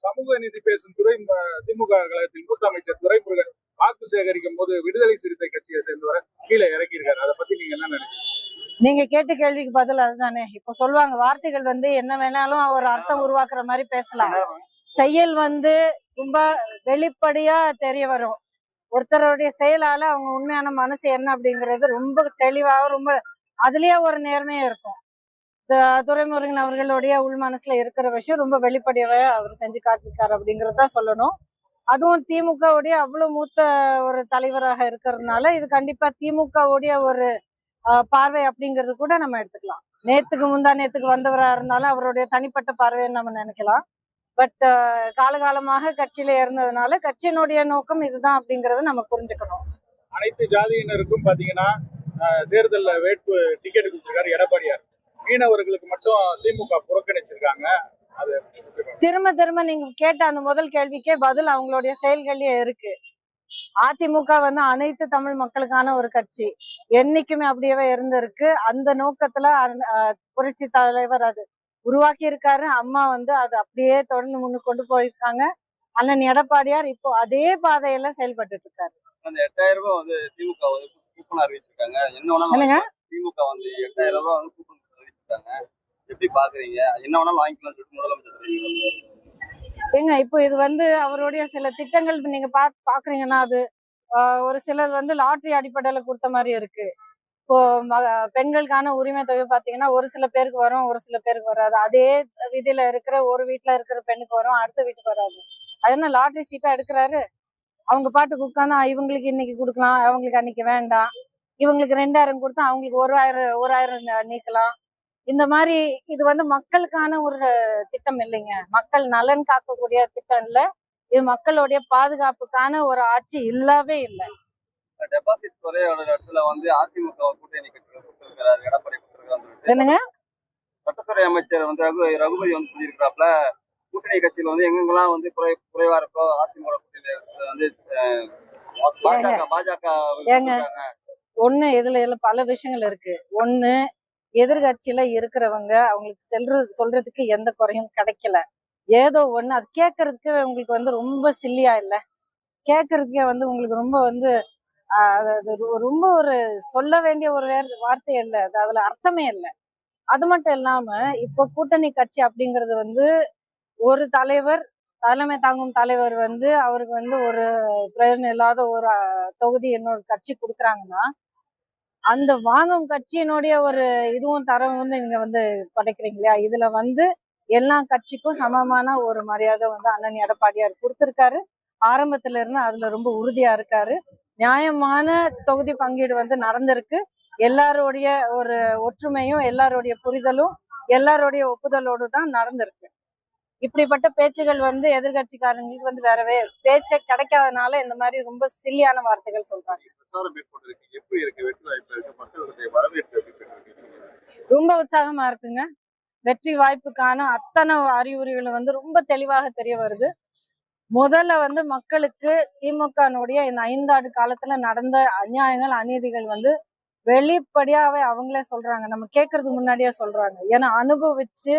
சமூக நீதி பேசும் திமுக கழகத்தில் மூத்த அமைச்சர் துரைமுருகன் வாக்கு சேகரிக்கும் போது விடுதலை சிறுத்தை கட்சியை சேர்ந்தவரை கீழே இறக்கியிருக்காரு. அதை பத்தி நீங்க என்ன நினைக்கிறீங்க? நீங்க கேட்ட கேள்விக்கு பதில் அதுதானே. இப்ப சொல்லுவாங்க வார்த்தைகள் என்ன வேணாலும் ஒரு அர்த்தம் உருவாக்குற மாதிரி பேசலாம். செயல் ரொம்ப வெளிப்படையா தெரிய வரும். ஒருத்தருடைய செயலால அவங்க உண்மையான மனசு என்ன அப்படிங்கிறது ரொம்ப தெளிவாக ரொம்ப அதுலயே ஒரு நேர்மையா இருக்கும். துரைமுருகன் அவர்களுடைய உள் மனசுல இருக்கிற விஷயம் ரொம்ப வெளிப்படையாவே அவர் செஞ்சு காட்டிருக்காரு அப்படிங்கறத சொல்லணும். அதுவும் திமுகவுடைய அவ்வளவு மூத்த ஒரு தலைவராக இருக்கிறதுனால இது கண்டிப்பா திமுகவுடைய ஒரு பார்வை அப்படிங்கிறது கூட நம்ம எடுத்துக்கலாம். முந்தா நேத்துக்கு வந்தவரா இருந்தாலும் அவருடைய தனிப்பட்ட பார்வைன்னு நம்ம நினைக்கலாம். பட் காலகாலமாக கட்சியில இருந்ததுனால கட்சியினுடைய நோக்கம் இதுதான் அப்படிங்கறத நம்ம புரிஞ்சுக்கணும். அனைத்து ஜாதியினருக்கும் பாத்தீங்கன்னா தேர்தல்ல வேட்பு டிக்கெட் கொடுத்திருக்காரு எடப்பாடியார். மீனவர்களுக்கு மட்டும் திமுக புறக்கணிச்சிருக்காங்க. அது திரும்ப நீங்க கேட்ட அந்த முதல் கேள்விக்கே பதில் அவங்களுடைய செயல்களே இருக்கு. அதிமுக அனைத்து தமிழ் மக்களுக்கான ஒரு கட்சி, என்னைக்குமே அப்படியே இருந்திருக்கு. அந்த நோக்கத்துல புரட்சி தலைவர் அது உருவாக்கி இருக்காரு. அம்மா அது அப்படியே தொடர்ந்து முன்னு கொண்டு போயிருக்காங்க. அண்ணன் எடப்பாடியார் இப்போ அதே பாதையில செயல்பட்டு இருக்காரு. அந்த 8000 ரூபாய் திமுக கூப்பன் அறிவிச்சிருக்காங்க. என்ன திமுக 8000 ரூபாய் கூப்பன் அறிவிச்சிருக்காங்க. எப்படி பாக்குறீங்க? என்ன வேணாலும் வாங்கிக்கலாம் சொல்லிட்டு முதலமைச்சர் ஏங்க இப்போ இது அவருடைய சில திட்டங்கள் நீங்க பாக்குறீங்கன்னா அது ஒரு சிலர் லாட்டரி அடிப்படையில கொடுத்த மாதிரி இருக்கு. இப்போ பெண்களுக்கான உரிமை தொகை பாத்தீங்கன்னா ஒரு சில பேருக்கு வரும், ஒரு சில பேருக்கு வராது. அதே விதியில இருக்கிற ஒரு வீட்டுல இருக்கிற பெண்ணுக்கு வரும், அடுத்த வீட்டுக்கு வராது. அது என்ன லாட்டரி சீட்டா எடுக்கிறாரு? அவங்க பாட்டுக்கு உட்காந்து இவங்களுக்கு இன்னைக்கு கொடுக்கலாம், அவங்களுக்கு அன்னைக்கு வேண்டாம், இவங்களுக்கு 2000 கொடுத்தா அவங்களுக்கு 1000 நீக்கலாம். இந்த மாதிரி இது மக்களுக்கான ஒரு திட்டம் இல்லைங்க. மக்கள் நலன் காக்கக்கூடிய திட்டம் இல்ல. இது மக்களுடைய பாதுகாப்புக்கான ஒரு ஆட்சி இல்லவே இல்லை. டெபாசிட் துறையோட இடத்துல அதிமுக கூட்டணி கொடுத்திருக்கிறார் எடப்பாடி கொடுத்திருக்காரு. என்னங்க சட்டத்துறை அமைச்சர் ரகுபதி சொல்லியிருக்கிறாப்ல, கூட்டணி கட்சியில எங்கெங்கெல்லாம் குறைவா இருக்கோ அதிமுக கூட்டணியில பாஜக ஒண்ணு இதுல பல விஷயங்கள் இருக்கு. ஒண்ணு, எதிர்கட்சியில இருக்கிறவங்க அவங்களுக்கு சொல்றதுக்கு எந்த குறையும் கிடைக்கல. ஏதோ ஒண்ணு அது கேட்கறதுக்கு உங்களுக்கு ரொம்ப சில்லியா இல்ல, கேட்கறதுக்கே உங்களுக்கு ரொம்ப ரொம்ப ஒரு சொல்ல வேண்டிய ஒரு வார்த்தை இல்ல, அது அதுல அர்த்தமே இல்லை. அது மட்டும் இல்லாம இப்போ கூட்டணி கட்சி அப்படிங்கிறது ஒரு தலைவர், தலைமை தாங்கும் தலைவர் அவருக்கு ஒரு பிரயோஜனம் இல்லாத ஒரு தொகுதி இன்னொரு கட்சி கொடுக்குறாங்கன்னா அந்த வாங்கும் கட்சியினுடைய ஒரு இதுவும் தரம் நீங்க படைக்கிறீங்க இல்லையா? இதுல எல்லா கட்சிக்கும் சமமான ஒரு மரியாதை அண்ணன் எடப்பாடியார் கொடுத்திருக்காரு. ஆரம்பத்துல இருந்து அதுல ரொம்ப உறுதியா இருக்காரு. நியாயமான தொகுதி பங்கீடு நடந்திருக்கு. எல்லாருடைய ஒரு ஒற்றுமையும் எல்லாருடைய புரிதலும் எல்லாருடைய ஒப்புதலோடு தான் நடந்திருக்கு. இப்படிப்பட்ட பேச்சுகள் எதிர்கட்சிக்காரங்களுக்கு வேறவே பேச்சை கிடைக்காதனால இந்த மாதிரி ரொம்ப சில்லியான வார்த்தைகள் சொல்றாங்க. ரொம்ப உற்சாகமா இருக்குங்க. வெற்றி வாய்ப்புக்கான அத்தனை அறிகுறிகளும் ரொம்ப தெளிவாக தெரிய வருது. முதல்ல மக்களுக்கு திமுகனுடைய இந்த 5 ஆண்டு காலத்துல நடந்த அநியாயங்கள் அநீதிகள் வெளிப்படையாவே அவங்களே சொல்றாங்க. நம்ம கேட்கறதுக்கு முன்னாடியே சொல்றாங்க. ஏன்னா அனுபவிச்சு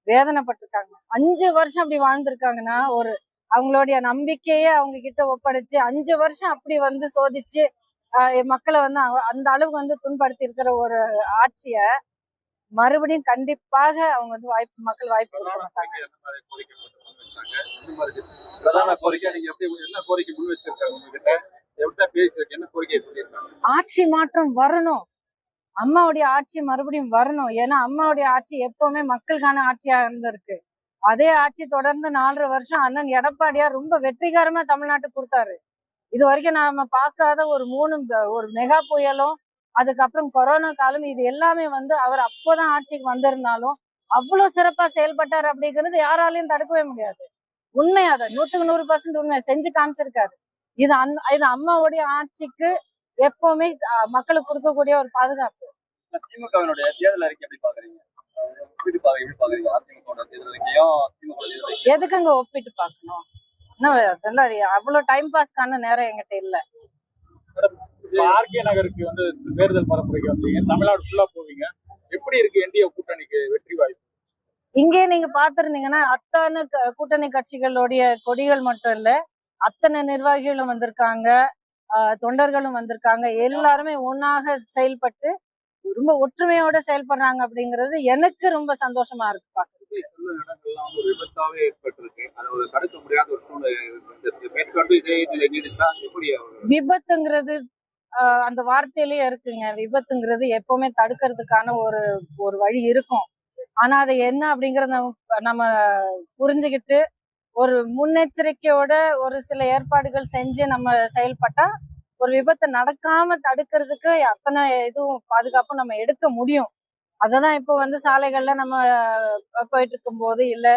வேதனைப்பட்டிருக்காங்க. 5 வருஷம் அப்படி வாழ்ந்திருக்காங்கன்னா ஒரு அவங்களுடைய நம்பிக்கையே அவங்க கிட்ட ஒப்படைச்சு 5 வருஷம் அப்படி சோதிச்சு மக்களை அந்த அளவுக்கு துன்படுத்தி இருக்கிற ஒரு ஆட்சிய மறுபடியும் கண்டிப்பாக அவங்க மக்கள் வாய்ப்பு கொடுக்க மாட்டாங்க. ஆட்சி மாற்றம் வரணும். அம்மாவுடைய ஆட்சி மறுபடியும் வரணும். ஏன்னா அம்மாவுடைய ஆட்சி எப்பவுமே மக்களுக்கான ஆட்சியா இருந்திருக்கு. அதே ஆட்சி தொடர்ந்து 4.5 வருஷம் அண்ணன் எடப்பாடியார் ரொம்ப வெற்றிகரமா தமிழ்நாட்டுக்கு கொடுத்தாரு. இது வரைக்கும் நாம பார்க்காத ஒரு மெகா புயலும் அதுக்கப்புறம் கொரோனா காலம் இது எல்லாமே அவர் அப்போதான் ஆட்சிக்கு வந்திருந்தாலும் அவ்வளவு சிறப்பா செயல்பட்டாரு அப்படிங்கிறது யாராலையும் தடுக்கவே முடியாது. உண்மை, அதை 100% உண்மை செஞ்சு காமிச்சிருக்காரு. இது அம்மாவுடைய ஆட்சிக்கு எப்பவுமே மக்களுக்கு கொடுக்கக்கூடிய ஒரு பாதுகாப்பு. திமுகவினுடைய தேர்தல் அறிக்கை எப்படி பாக்குறீங்க? எதுக்குங்க ஒப்பிட்டு பாக்கணும்? அவ்வளவு டைம் பாஸ்க்கான நேரம் என்கிட்ட இல்ல. ஆர்கே நகருக்கு தேர்தல் பரப்புரைக்கு வந்தீங்க, தமிழ்நாடு ஃபுல்லா போவீங்க. எப்படி இருக்கு என்டிஏ கூட்டணிக்கு வெற்றி வாய்ப்பு? இங்கே நீங்க பாத்திருந்தீங்கன்னா அத்தனை கூட்டணி கட்சிகளுடைய கொடிகள் மட்டும் இல்ல, அத்தனை நிர்வாகிகளும் வந்திருக்காங்க, தொண்டர்களும் வந்திருக்காங்க. எல்லாருமே ஒன்னாக செயல்பட்டு ரொம்ப ஒற்றுமையோட செயல்படுறாங்க அப்படிங்கிறது எனக்கு ரொம்ப சந்தோஷமா இருக்கு பாக்க. சில இடங்கள்லாம் வந்து ஒரு விபத்தாவே ஏற்பட்டிருக்கு. அதை ஒரு தடுக்க முடியாத ஒரு சூழ்நிலை வந்திருக்கு. மேற்கொண்டு இதே நிலை நீடிச்சா எப்படி விபத்துங்கிறது அந்த வார்த்தையிலேயே இருக்குங்க. விபத்துங்கிறது எப்பவுமே தடுக்கிறதுக்கான ஒரு ஒரு வழி இருக்கும். ஆனா அது என்ன அப்படிங்கறத நம்ம புரிஞ்சுக்கிட்டு ஒரு முன்னெச்சரிக்கையோட ஒரு சில ஏற்பாடுகள் செஞ்சு நம்ம செயல்பட்டா ஒரு விபத்து நடக்காம தடுக்கிறதுக்கு அத்தனை இதுவும் பாதுகாப்பும் நம்ம எடுக்க முடியும். அததான் இப்போ வந்து சாலைகள்ல நம்ம போயிட்டு இருக்கும் போது இல்ல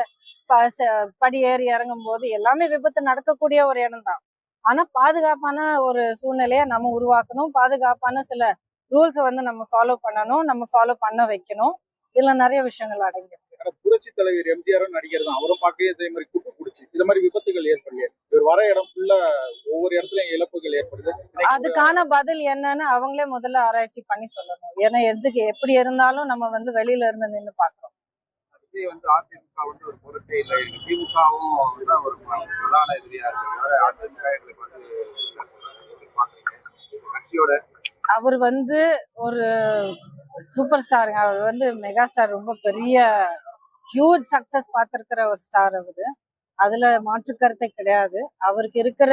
படி ஏறி இறங்கும் போது எல்லாமே விபத்து நடக்கக்கூடிய ஒரு இடம் தான். ஆனா பாதுகாப்பான ஒரு சூழ்நிலையை நம்ம உருவாக்கணும். பாதுகாப்பான சில ரூல்ஸை வந்து நம்ம ஃபாலோ பண்ணணும், நம்ம ஃபாலோ பண்ண வைக்கணும். இதுல நிறைய விஷயங்கள் அடங்கி புரட்சி தலைவர் எம்ஜிஆரும் நடிகர் தான், அவரும் பார்க்கவே இதே மாதிரி குண்டு பிடிச்சி இது மாதிரி விபத்துகள் ஏற்படலையே. இவர் வர இடம் ஃபுல்லா ஒவ்வொரு இடத்துலயும் இழப்புகள் ஏற்படுது. அதுக்கான பதில் என்னன்னு அவங்களே முதல்ல ஆராய்ச்சி பண்ணி சொல்லணும். ஏன்னா எதுக்கு எப்படி இருந்தாலும் நம்ம வந்து வெளியில இருந்து நின்று பாக்குறோம். இதே வந்து அதிமுக வந்து ஒரு பொருட்டே இல்லை. திமுகவும் தான் ஒரு பிரதான எதிரியா இருக்கு. அதிமுக எங்களுக்கு வந்து கட்சியோட அவர் வந்து ஒரு சூப்பர் ஸ்டாருங்க. அவர் வந்து மெகா ஸ்டார், ரொம்ப பெரிய ஹியூஜ் சக்சஸ் பார்த்திருக்கிற ஒரு ஸ்டார் அவரு. அதுல மாற்று கருத்தை கிடையாது. அவருக்கு இருக்கிற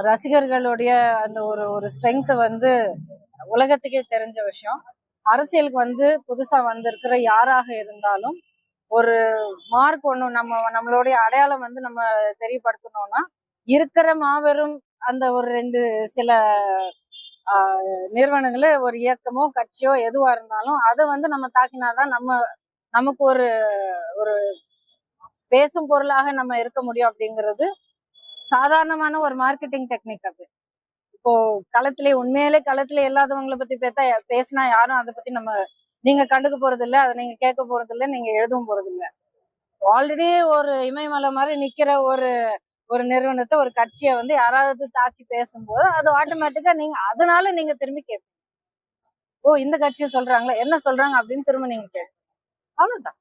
ரசிகர்களுடைய அந்த ஒரு ஒரு ஸ்ட்ரென்த் வந்து உலகத்துக்கே தெரிஞ்ச விஷயம். அரசியலுக்கு வந்து புதுசா வந்திருக்கிற யாராக இருந்தாலும் ஒரு மார்க் ஒண்ணு நம்மளுடைய அடையாளம் வந்து நம்ம தெரியப்படுத்தணும்னா இருக்கிற மாபெரும் அந்த ஒரு ரெண்டு சில நிறுவனங்கள ஒரு இயக்கமோ கட்சியோ எதுவா இருந்தாலும் அதை வந்து நம்ம தாக்கினாதான் நமக்கு ஒரு ஒரு பேசும் பொருளாக நம்ம இருக்க முடியும். அப்படிங்கிறது சாதாரணமான ஒரு மார்க்கெட்டிங் டெக்னிக். அது இப்போ உண்மையிலே களத்திலே இல்லாதவங்களை பத்தி பேசினா யாரும் அதை பத்தி நீங்க கண்டுக்க போறது இல்லை, அதை நீங்க கேட்க போறது இல்லை, நீங்க எழுதவும் போறது இல்லை. ஆல்ரெடி ஒரு இமயமலை மாதிரி நிக்கிற ஒரு ஒரு நிறுவனத்தை ஒரு கட்சியை வந்து யாராவது தாக்கி பேசும்போது அது ஆட்டோமேட்டிக்கா அதனால நீங்க திரும்பி கேட்பீங்க. ஓ, இந்த கட்சியை சொல்றாங்களா, என்ன சொல்றாங்க அப்படின்னு திரும்ப நீங்க கேட்பீங்க. அவ்வளவுதான்.